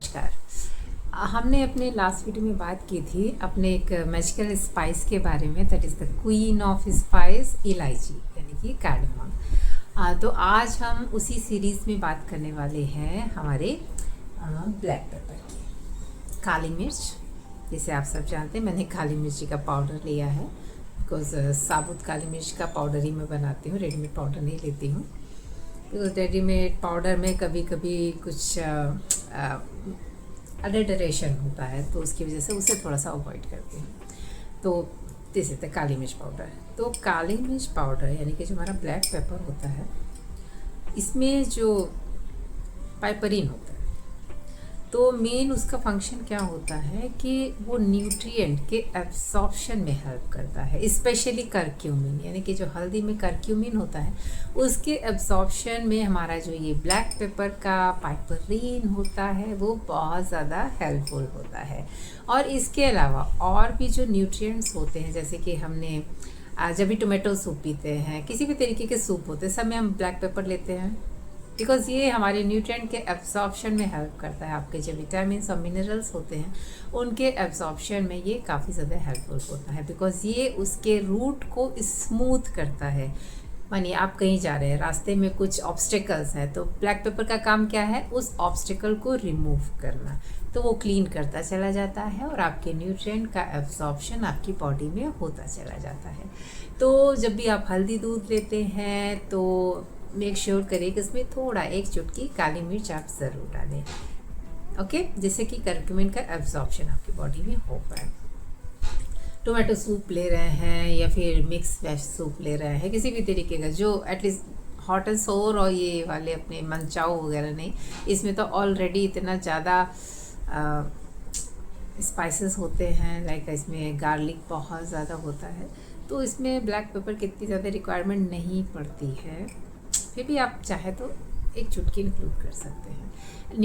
नमस्कार। हमने अपने लास्ट वीडियो में बात की थी अपने एक मैजिकल स्पाइस के बारे में, that is the queen of spice इलायची यानी कि कार्डमम। तो आज हम उसी सीरीज़ में बात करने वाले हैं हमारे ब्लैक पेपर की, काली मिर्च। जैसे आप सब जानते हैं मैंने काली मिर्ची का पाउडर लिया है, बिकॉज साबुत काली मिर्च का पाउडर ही मैं बनाती हूँ, रेडीमेड पाउडर नहीं लेती हूँ। बिकॉज रेडीमेड पाउडर में कभी कभी कुछ अडल्ट्रेशन होता है, तो उसकी वजह से उसे थोड़ा सा अवॉइड करती हूँ। तो दिस इज द काली मिर्च पाउडर। तो काली मिर्च पाउडर यानी कि जो हमारा ब्लैक पेपर होता है, इसमें जो पाइपरीन होता है, तो मेन उसका फंक्शन क्या होता है कि वो न्यूट्रिएंट के एब्सॉर्प्शन में हेल्प करता है, स्पेशली करक्यूमिन यानी कि जो हल्दी में करक्यूमिन होता है उसके एब्सॉर्प्शन में हमारा जो ये ब्लैक पेपर का पाइपरीन होता है वो बहुत ज़्यादा हेल्पफुल होता है। और इसके अलावा और भी जो न्यूट्रिएंट्स होते हैं, जैसे कि हमने जब भी टोमेटो सूप पीते हैं, किसी भी तरीके के सूप होते हैं, सब में हम ब्लैक पेपर लेते हैं, बिकॉज ये हमारे न्यूट्रिएंट के एब्जॉर्प्शन में हेल्प करता है। आपके जो विटामिन्स और मिनरल्स होते हैं उनके एब्जॉर्प्शन में ये काफ़ी ज़्यादा हेल्पफुल होता है, बिकॉज ये उसके रूट को स्मूथ करता है। मानिए आप कहीं जा रहे हैं, रास्ते में कुछ ऑब्स्टिकल्स हैं, तो ब्लैक पेपर का काम क्या है, उस ऑब्स्टिकल को रिमूव करना। तो वो क्लीन करता चला जाता है और आपके न्यूट्रिएंट का एब्जॉर्प्शन आपकी बॉडी में होता चला जाता है। तो जब भी आप हल्दी दूध लेते हैं तो मेक श्योर करिए कि इसमें थोड़ा एक चुटकी काली मिर्च आप ज़रूर डालें, ओके, जिससे कि करक्यूमिन का एब्जॉर्प्शन आपकी बॉडी में हो पाए। टोमेटो सूप ले रहे हैं या फिर मिक्स वेज सूप ले रहे हैं, किसी भी तरीके का जो एटलीस्ट हॉट एंड सोर और ये वाले अपने मनचाओ वगैरह नहीं, इसमें तो ऑलरेडी इतना ज़्यादा स्पाइसेस होते हैं, लाइक इसमें गार्लिक बहुत ज़्यादा होता है, तो इसमें ब्लैक पेपर की इतनी ज़्यादा रिक्वायरमेंट नहीं पड़ती है। फिर भी आप चाहे तो एक चुटकी इंक्लूड कर सकते हैं।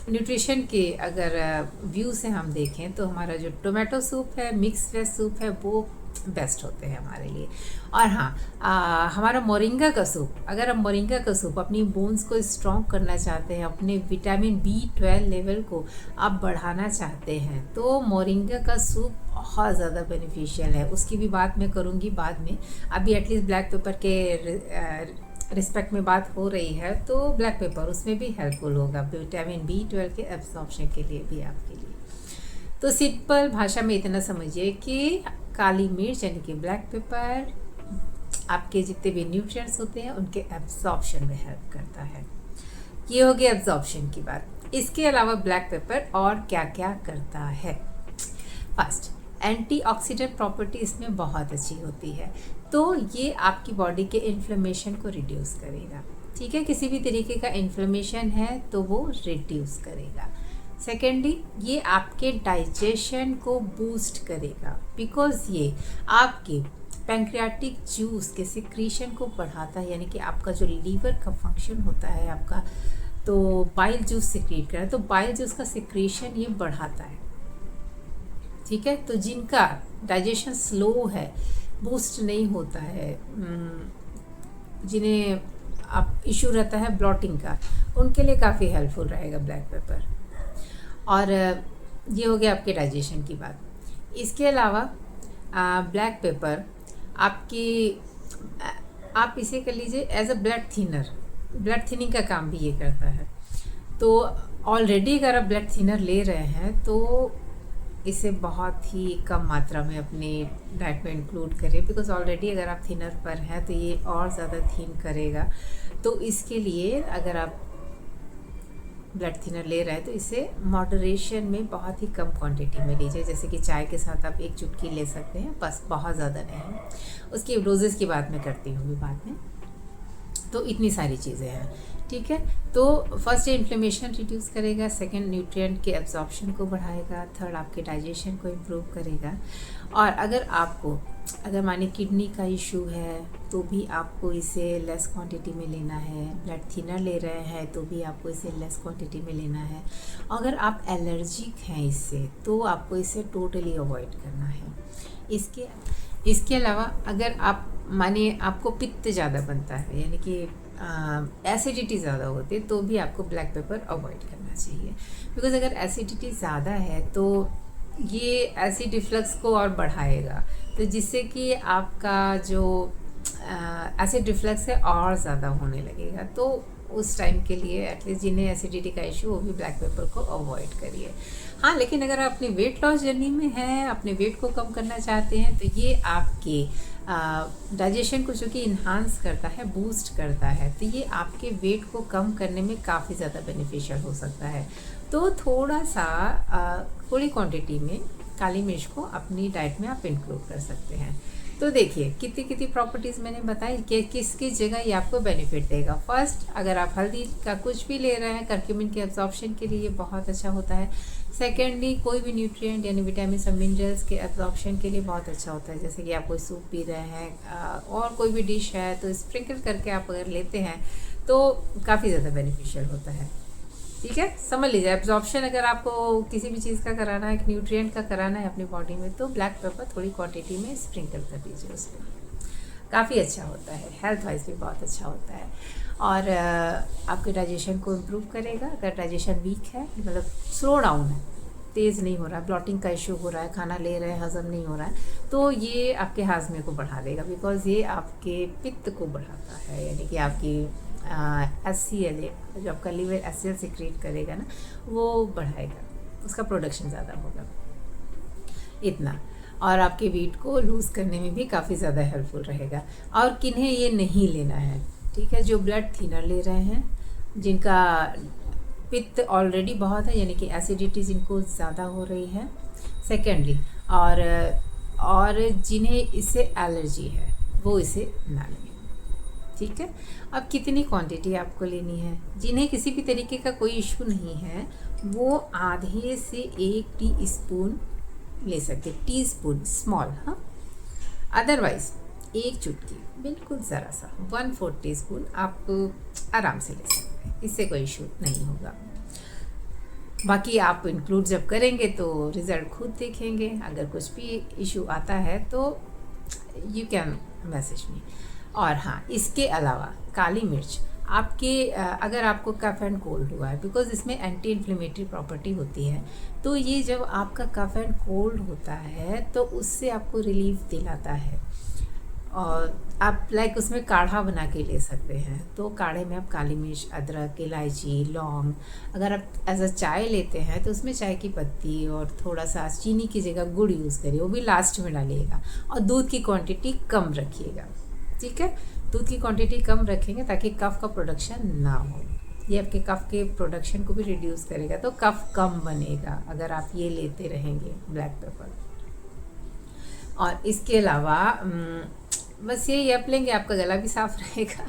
न्यूट्रिशन के अगर व्यू से हम देखें तो हमारा जो टोमेटो सूप है, मिक्स वेज सूप है, वो बेस्ट होते हैं हमारे लिए। और हाँ, हमारा मोरिंगा का सूप, अगर हम मोरिंगा का सूप अपनी बोन्स को स्ट्रॉन्ग करना चाहते हैं, अपने विटामिन B12 लेवल को आप बढ़ाना चाहते हैं, तो मोरिंगा का सूप बहुत ज़्यादा बेनिफिशियल है। उसकी भी बात मैं करूँगी बाद में। अभी एटलीस्ट ब्लैक पेपर के रिस्पेक्ट में बात हो रही है, तो ब्लैक पेपर उसमें भी हेल्पफुल होगा विटामिन B12 के एब्जॉर्प्शन के लिए भी आपके लिए। तो सिंपल भाषा में इतना समझिए कि काली मिर्च यानी कि ब्लैक पेपर आपके जितने भी न्यूट्रिएंट्स होते हैं उनके एब्जॉर्प्शन में हेल्प करता है। ये हो गया एब्जॉर्प्शन की बात। इसके अलावा ब्लैक पेपर और क्या क्या करता है? फर्स्ट, एंटीऑक्सीडेंट प्रॉपर्टी इसमें बहुत अच्छी होती है, तो ये आपकी बॉडी के इन्फ्लेमेशन को रिड्यूस करेगा। ठीक है, किसी भी तरीके का इन्फ्लेमेशन है तो वो रिड्यूस करेगा। सेकेंडली, ये आपके डाइजेशन को बूस्ट करेगा, बिकॉज ये आपके पैंक्रियाटिक जूस के सिक्रीशन को बढ़ाता है, यानी कि आपका जो लीवर का फंक्शन होता है आपका, तो बाइल जूस सिक्रीट करा, तो बाइल जूस का सिक्रीशन ये बढ़ाता है। ठीक है, तो जिनका डाइजेशन स्लो है, बूस्ट नहीं होता है, जिन्हें आप इशू रहता है ब्लॉटिंग का, उनके लिए काफ़ी हेल्पफुल रहेगा ब्लैक पेपर। और ये हो गया आपके डाइजेशन की बात। इसके अलावा ब्लैक पेपर आप इसे कर लीजिए as a blood thinner, blood thinning का काम भी ये करता है। तो ऑलरेडी अगर आप ब्लड थिनर ले रहे हैं तो इसे बहुत ही कम मात्रा में अपने डाइट में इंक्लूड करें, बिकॉज ऑलरेडी अगर आप थिनर पर हैं तो ये और ज़्यादा थिन करेगा। तो इसके लिए अगर आप ब्लड थिनर ले रहे हैं तो इसे मॉडरेशन में बहुत ही कम क्वांटिटी में लीजिए, जैसे कि चाय के साथ आप एक चुटकी ले सकते हैं, बस, बहुत ज़्यादा नहीं। उसकी डोजेस की बात मैं करती हूँ बाद में। तो इतनी सारी चीज़ें हैं। ठीक है, तो फर्स्ट इन्फ्लेमेशन रिड्यूस करेगा, सेकंड न्यूट्रिएंट के एब्जॉर्प्शन को बढ़ाएगा, थर्ड आपके डाइजेशन को इम्प्रूव करेगा। और अगर मानिए किडनी का इशू है तो भी आपको इसे लेस क्वांटिटी में लेना है, ब्लड थिनर ले रहे हैं तो भी आपको इसे लेस क्वांटिटी में लेना है। अगर आप एलर्जिक हैं इससे तो आपको इसे टोटली अवॉइड करना है। इसके अलावा अगर आप मानिए आपको पित्त ज़्यादा बनता है, यानी कि एसिडिटी ज़्यादा होती है तो भी आपको ब्लैक पेपर अवॉइड करना चाहिए। बिकॉज़ अगर एसिडिटी ज़्यादा है तो ये एसिड रिफ्लक्स को और बढ़ाएगा, तो जिससे कि आपका जो एसिड रिफ्लक्स है और ज़्यादा होने लगेगा। तो उस टाइम के लिए एटलीस्ट जिन्हें एसिडिटी का इशू वो भी ब्लैक पेपर को अवॉइड करिए। हाँ, लेकिन अगर आप अपनी वेट लॉस जर्नी में हैं, अपने वेट को कम करना चाहते हैं, तो ये आपके डाइजेशन को जो कि इन्हांस करता है, बूस्ट करता है, तो ये आपके वेट को कम करने में काफ़ी ज़्यादा बेनिफिशियल हो सकता है। तो थोड़ा सा थोड़ी क्वांटिटी में काली मिर्च को अपनी डाइट में आप इंक्लूड कर सकते हैं। तो देखिए कितनी कितनी प्रॉपर्टीज़ मैंने बताई कि किस किस जगह ये आपको बेनिफिट देगा। फर्स्ट, अगर आप हल्दी का कुछ भी ले रहे हैं, करक्यूमिन के एब्जॉर्प्शन के लिए ये बहुत अच्छा होता है। सेकेंडली, कोई भी न्यूट्रिएंट यानी विटामिन और मिनरल्स के एब्जॉर्प्शन के लिए बहुत अच्छा होता है। जैसे कि आप कोई सूप पी रहे हैं और कोई भी डिश है तो स्प्रिंकल करके आप अगर लेते हैं तो काफ़ी ज़्यादा बेनिफिशियल होता है। ठीक है, समझ लीजिए एब्जॉर्प्शन अगर आपको किसी भी चीज़ का कराना है, न्यूट्रिएंट का कराना है अपनी बॉडी में, तो ब्लैक पेपर थोड़ी क्वांटिटी में स्प्रिंकल कर दीजिए उसमें, काफ़ी अच्छा होता है, हेल्थ वाइज भी बहुत अच्छा होता है। और आपके डाइजेशन को इम्प्रूव करेगा। अगर डाइजेशन वीक है, मतलब स्लो डाउन है, तेज़ नहीं हो रहा है, ब्लॉटिंग का इशू हो रहा है, खाना ले रहे हैं हज़म नहीं हो रहा है, तो ये आपके हाजमे को बढ़ा देगा। बिकॉज़ ये आपके पित्त को बढ़ाता है, यानी कि आपकी HCl जो आपका लीवर HCl सिक्रेट करेगा ना, वो बढ़ाएगा, उसका प्रोडक्शन ज़्यादा होगा इतना। और आपके वेट को लूज़ करने में भी काफ़ी ज़्यादा हेल्पफुल रहेगा। और किन्हें ये नहीं लेना है, ठीक है, जो ब्लड थिनर ले रहे हैं, जिनका पित्त ऑलरेडी बहुत है, यानी कि एसिडिटी जिनको ज़्यादा हो रही है, सेकेंडली, और जिन्हें इससे एलर्जी है वो इसे ना लें। ठीक है, अब कितनी क्वांटिटी आपको लेनी है? जिन्हें किसी भी तरीके का कोई इशू नहीं है वो आधे से 1 टीस्पून ले सकते, टीस्पून स्मॉल, हाँ। अदरवाइज 1 चुटकी, बिल्कुल ज़रा सा 1/4 टीस्पून आप आराम से ले सकते हैं, इससे कोई इशू नहीं होगा। बाकी आप इंक्लूड जब करेंगे तो रिज़ल्ट खुद देखेंगे। अगर कुछ भी इशू आता है तो यू कैन मैसेज मी। और हाँ, इसके अलावा काली मिर्च आपके अगर आपको कफ एंड कोल्ड हुआ है, बिकॉज़ इसमें एंटी इन्फ्लेमेटरी प्रॉपर्टी होती है, तो ये जब आपका कफ एंड कोल्ड होता है तो उससे आपको रिलीफ दिलाता है। और आप लाइक उसमें काढ़ा बना के ले सकते हैं। तो काढ़े में आप काली मिर्च, अदरक, इलायची, लौंग, अगर आप एज अ चाय लेते हैं तो उसमें चाय की पत्ती और थोड़ा सा चीनी की जगह गुड़ यूज़ करिए, वो भी लास्ट में डालिएगा। और दूध की क्वांटिटी कम रखिएगा, ठीक है, दूध की क्वांटिटी कम रखेंगे ताकि कफ का प्रोडक्शन ना हो। ये आपके कफ के प्रोडक्शन को भी रिड्यूस करेगा, तो कफ कम बनेगा अगर आप ये लेते रहेंगे ब्लैक पेपर। और इसके अलावा बस ये आप लेंगे, आपका गला भी साफ़ रहेगा।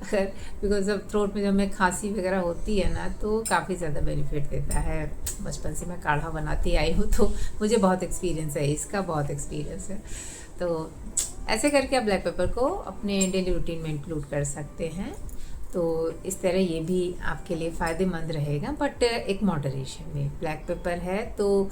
अगर बिकॉज अब थ्रोट में जब मैं खांसी वगैरह होती है ना तो काफ़ी ज़्यादा बेनिफिट देता है। बचपन से मैं काढ़ा बनाती आई हूँ तो मुझे बहुत एक्सपीरियंस है, इसका बहुत एक्सपीरियंस है। तो ऐसे करके आप ब्लैक पेपर को अपने डेली रूटीन में इंक्लूड कर सकते हैं। तो इस तरह ये भी आपके लिए फ़ायदेमंद रहेगा, बट एक मॉडरेशन में। ब्लैक पेपर है तो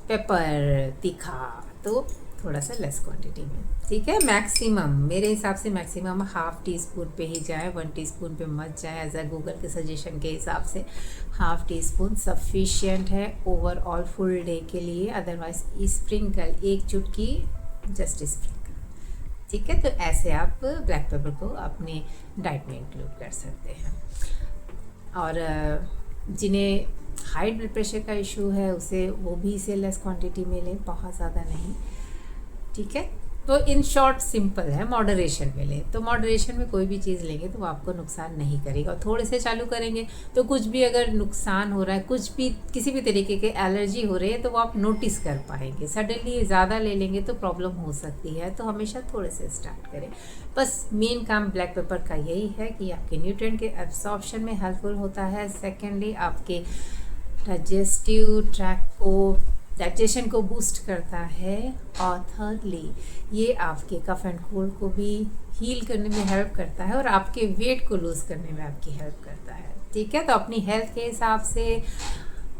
पेपर तीखा तो थोड़ा सा लेस क्वांटिटी में, ठीक है। मैक्सिमम मेरे हिसाब से मैक्सिमम 1/2 टीस्पून पे ही जाए, 1 टीस्पून पे मत जाए। एज अ गूगल के सजेशन के हिसाब से 1/2 टीस्पून सफिशिएंट है ओवरऑल फुल डे के लिए। अदरवाइज स्प्रिंकल 1 चुटकी, जस्ट स्प्रिंकल, ठीक है। तो ऐसे आप ब्लैक पेपर को अपने डाइट में इंक्लूड कर सकते हैं। और जिन्हें हाई ब्लड प्रेशर का इशू है उसे वो भी इसे लेस क्वांटिटी में लें, बहुत ज़्यादा नहीं, ठीक है। तो इन शॉर्ट सिंपल है, मॉडरेशन में लें। तो मॉडरेशन में कोई भी चीज़ लेंगे तो वो आपको नुकसान नहीं करेगा। और थोड़े से चालू करेंगे तो कुछ भी अगर नुकसान हो रहा है, कुछ भी किसी भी तरीके के एलर्जी हो रही है तो वो आप नोटिस कर पाएंगे। सडनली ज़्यादा ले लेंगे तो प्रॉब्लम हो सकती है, तो हमेशा थोड़े से स्टार्ट करें। बस मेन काम ब्लैक पेपर का यही है कि आपके न्यूट्रिएंट के एब्जॉर्प्शन में हेल्पफुल होता है। सेकेंडली आपके डाइजेस्टिव ट्रैक को, डाइजेशन को बूस्ट करता है। और थर्डली ये आपके कफ एंड कोल्ड को भी हील करने में हेल्प करता है और आपके वेट को लूज़ करने में आपकी हेल्प करता है, ठीक है। तो अपनी हेल्थ के हिसाब से,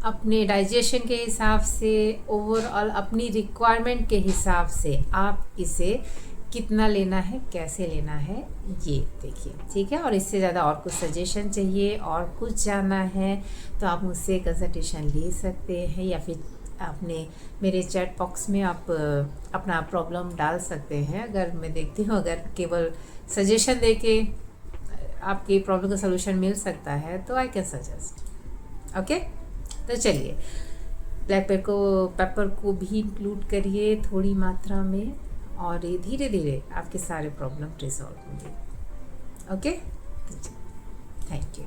अपने डाइजेशन के हिसाब से, ओवरऑल अपनी रिक्वायरमेंट के हिसाब से आप इसे कितना लेना है, कैसे लेना है, ये देखिए, ठीक है। और इससे ज़्यादा और कुछ सजेशन चाहिए और कुछ जानना है तो आप मुझसे कंसल्टेशन ले सकते हैं, या फिर आपने मेरे चैट बॉक्स में आप अपना प्रॉब्लम डाल सकते हैं। अगर मैं देखती हूँ अगर केवल सजेशन देके आपकी प्रॉब्लम का सलूशन मिल सकता है तो आई कैन सजेस्ट। ओके, तो चलिए ब्लैक पेपर को भी इंक्लूड करिए थोड़ी मात्रा में, और ये धीरे धीरे आपके सारे प्रॉब्लम रिजॉल्व होंगे। Okay, thank you.